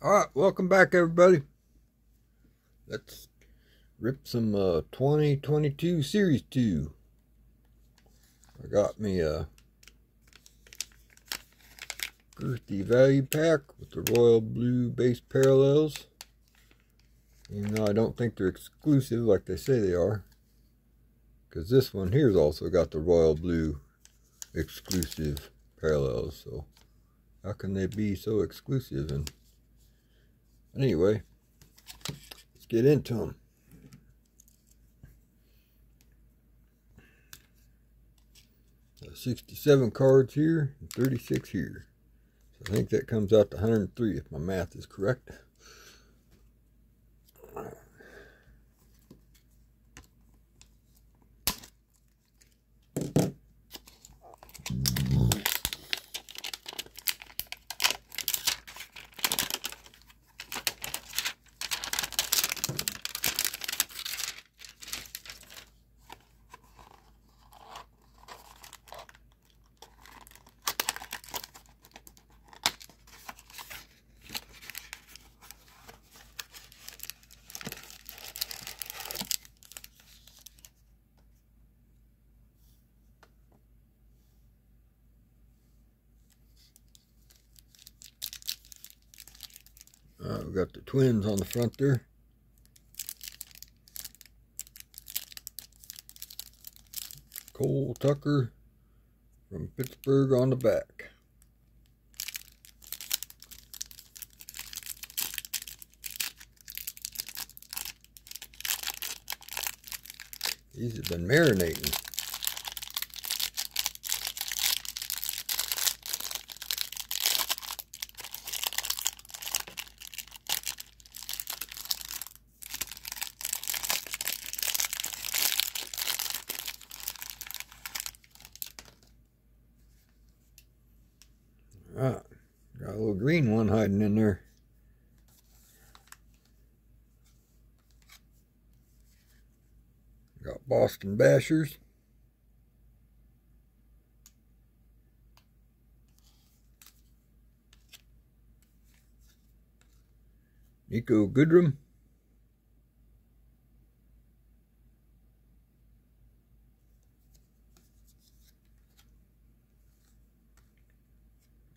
Alright, welcome back everybody. Let's rip some 2022 Series 2. I got me a girthy value pack with the royal blue base parallels. Even though I don't think they're exclusive like they say they are. Because this one here's also got the royal blue exclusive parallels. So how can they be so exclusive? And anyway, let's get into them. 67 cards here and 36 here. So I think that comes out to 103 if my math is correct. We've got the Twins on the front there. Cole Tucker from Pittsburgh on the back. These have been marinating. Got a little green one hiding in there. Got Boston Bashers. Nico Goodrum.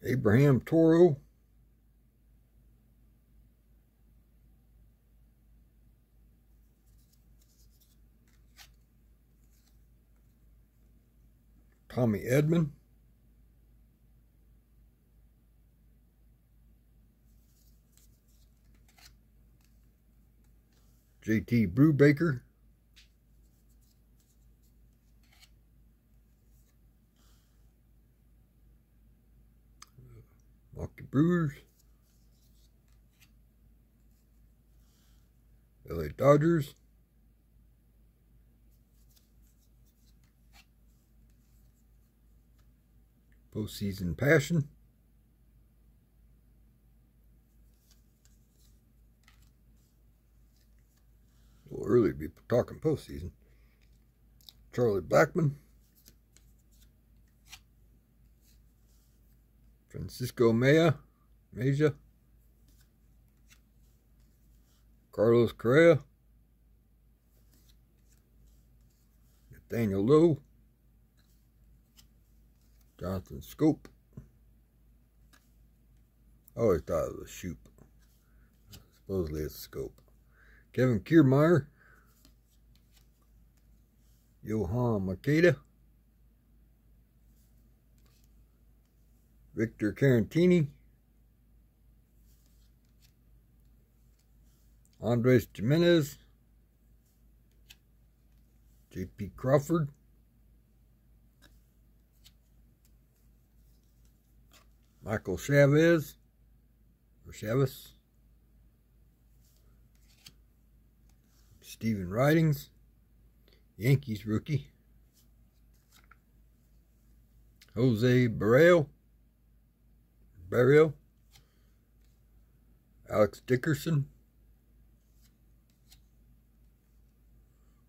Abraham Toro. Tommy Edman. JT Brubaker. Milwaukee Brewers. LA Dodgers. Postseason Passion. A little early to be talking postseason. Charlie Blackmon. Francisco Mejia. Carlos Correa. Nathaniel Lowe. Jonathan Scope. I always thought it was Shoop. Supposedly it's Scope. Kevin Kiermaier. Johan Makeda. Victor Carantini. Andres Jimenez. J.P. Crawford. Michael Chavez. Or Chavez. Steven Ridings. Yankees rookie. Jose Barrio. Alex Dickerson.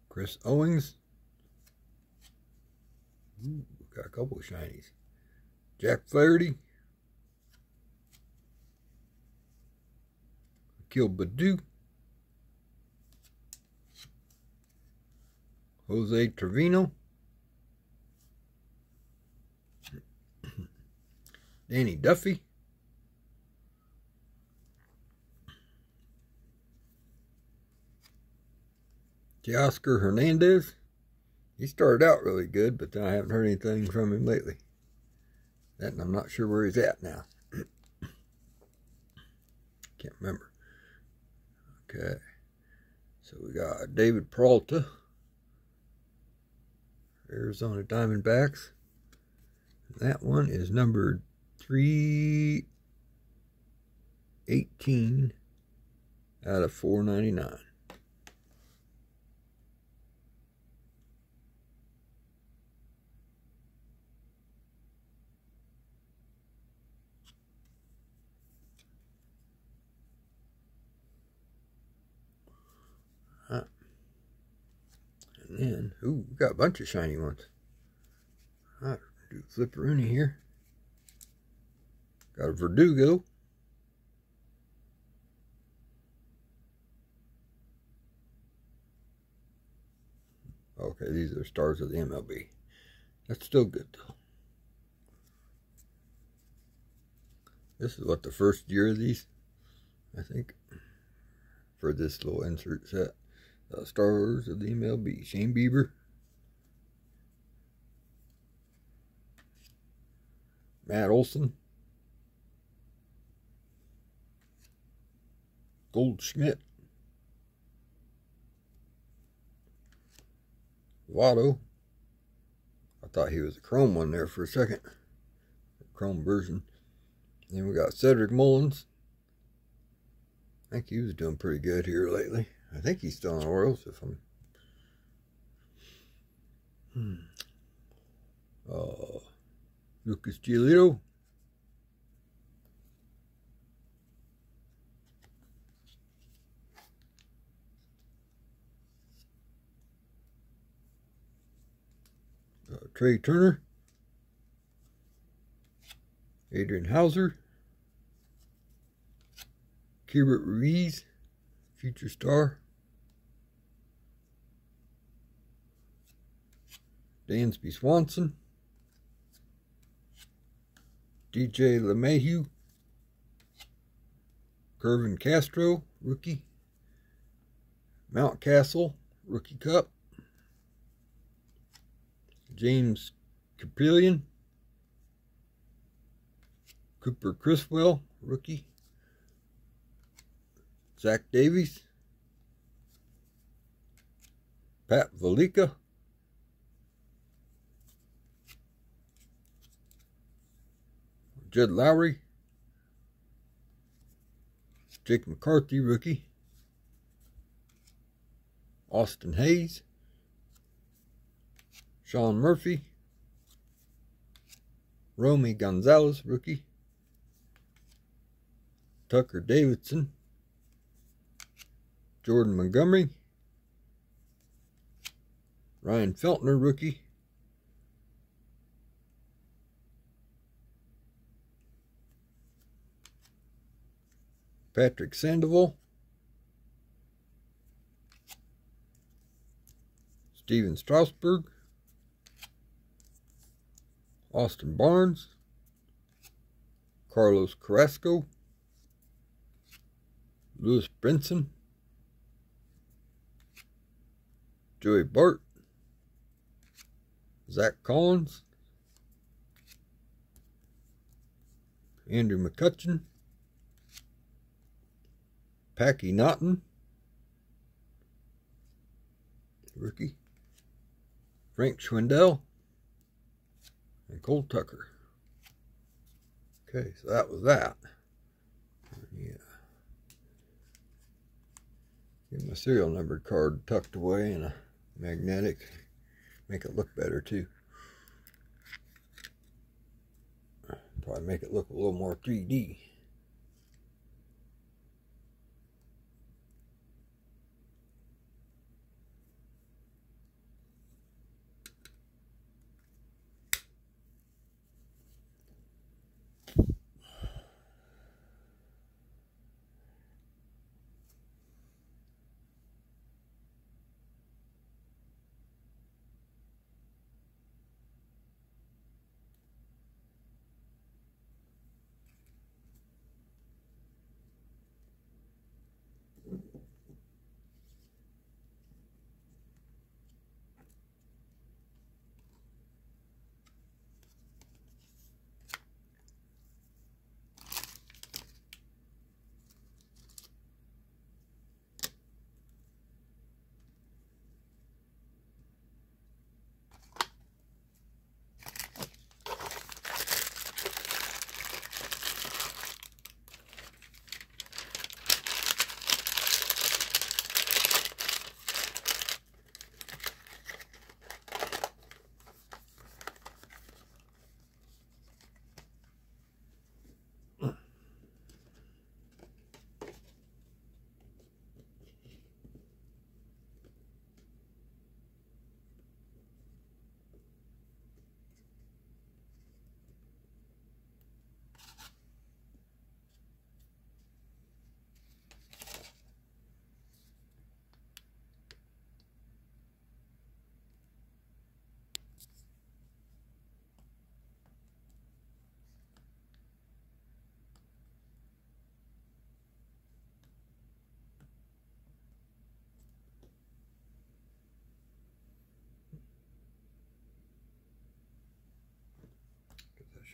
Chris Owings. Ooh, got a couple of shinies. Jack Flaherty. Akil Baddoo, Jose Trevino, Danny Duffy, Teoscar Hernandez. He started out really good, but then I haven't heard anything from him lately. And I'm not sure where he's at now. Can't remember. Okay. So we got David Peralta, Arizona Diamondbacks. That one is numbered 318 out of 499. And then, ooh, we got a bunch of shiny ones. I'll do Flipperoonie here. Got a Verdugo. Okay, these are stars of the MLB. That's still good, though. This is what, the first year of these, I think, for this little insert set. Stars of the MLB. Shane Bieber. Matt Olson. Goldschmidt. Votto. I thought he was a chrome one there for a second. Chrome version. Then we got Cedric Mullins. I think he was doing pretty good here lately. I think he's still on the Orioles, if I'm... Lucas Giolito. Trey Turner. Adrian Hauser. Keibert Ruiz, future star. Dansby Swanson. DJ LeMahieu. Kervin Castro, rookie. Mountcastle, rookie cup. James Caprillion. Cooper Criswell, rookie. Zach Davies. Pat Valika. Jed Lowry. Jake McCarthy, rookie. Austin Hayes. Sean Murphy. Romy Gonzalez, rookie. Tucker Davidson. Jordan Montgomery. Ryan Feltner, rookie. Patrick Sandoval. Steven Strasburg. Austin Barnes. Carlos Carrasco. Lewis Brinson. Joey Bart. Zach Collins. Andrew McCutchen. Packy Naughton, rookie. Frank Schwindel. And Cole Tucker. Okay, so that was that. Yeah. Get my serial numbered card tucked away in a magnetic. Make it look better too. Probably make it look a little more 3D.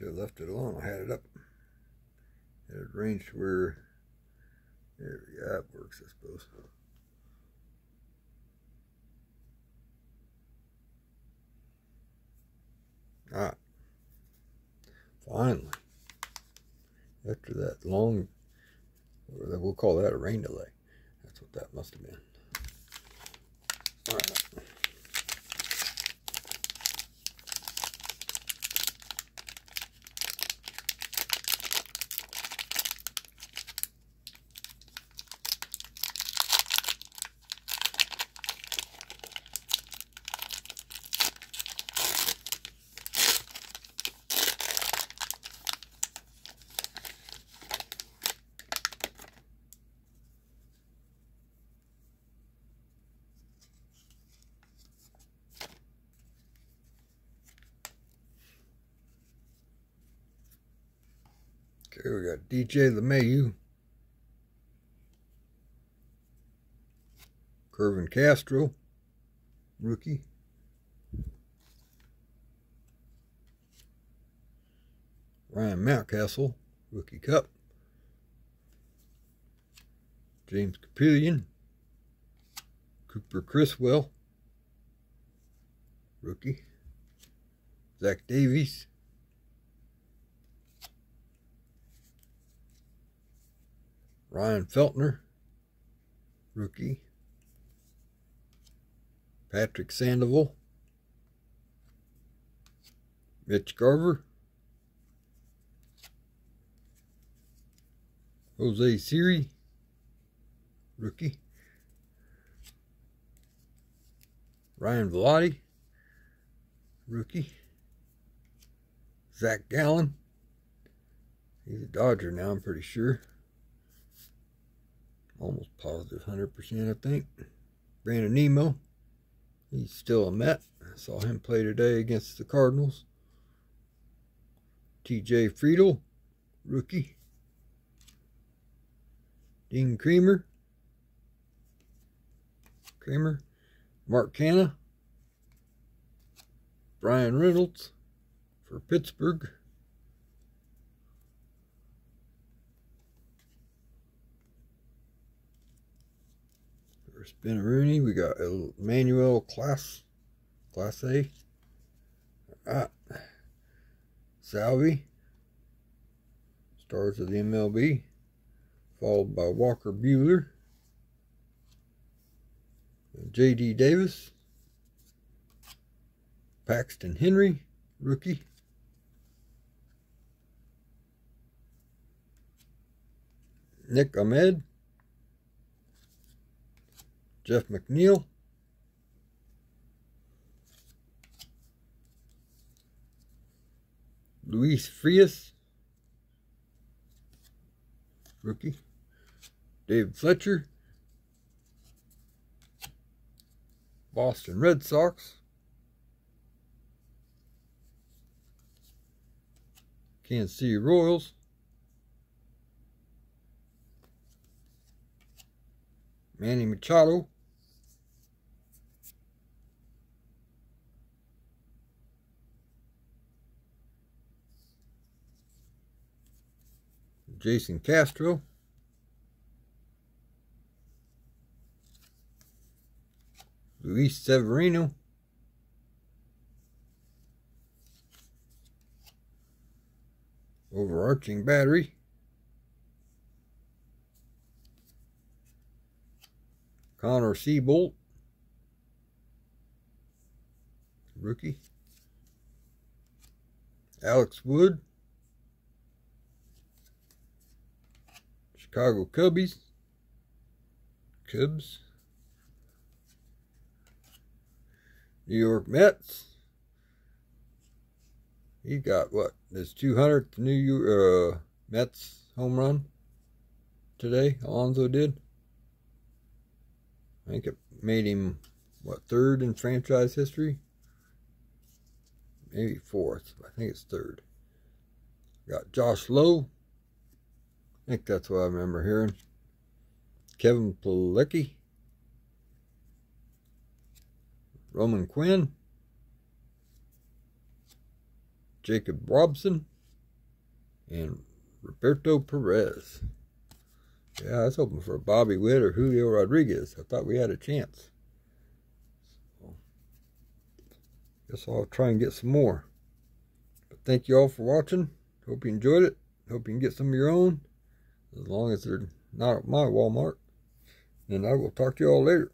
Should have left it alone. I had it up. Had it arranged where, there we go, that works, I suppose. Alright. Finally. After that long, we'll call that a rain delay. That's what that must have been. Alright. Okay, we got DJ LeMahieu, Kervin Castro, rookie, Ryan Mountcastle, rookie cup, James Capillion, Cooper Criswell, rookie, Zach Davies, Ryan Feltner, rookie, Patrick Sandoval, Mitch Garver, Jose Siri, rookie, Ryan Velotti, rookie, Zach Gallen, he's a Dodger now, I'm pretty sure. Almost positive, 100% I think. Brandon Nimmo, he's still a Met. I saw him play today against the Cardinals. TJ Friedl, rookie. Dean Kramer. Mark Canha. Brian Reynolds for Pittsburgh. For Spinaroonie, we got Emmanuel Class A. Alright. Salvi, stars of the MLB, followed by Walker Buehler, J.D. Davis, Paxton Henry, rookie, Nick Ahmed, Jeff McNeil, Luis Frias, rookie, David Fletcher, Boston Red Sox, Kansas City Royals, Manny Machado, Jason Castro, Luis Severino, overarching battery, Connor Seabolt, rookie, Alex Wood, Chicago Cubs, New York Mets. He got what? His 200th New York Mets home run today. Alonso did. I think it made him what, third in franchise history? Maybe fourth. I think it's third. Got Josh Lowe. I think that's what I remember hearing. Kevin Plawecki. Roman Quinn. Jacob Robson. and Roberto Perez. Yeah, I was hoping for Bobby Witt or Julio Rodriguez. I thought we had a chance. So, guess I'll try and get some more. But thank you all for watching. Hope you enjoyed it. Hope you can get some of your own. As long as they're not at my Walmart. And I will talk to you all later.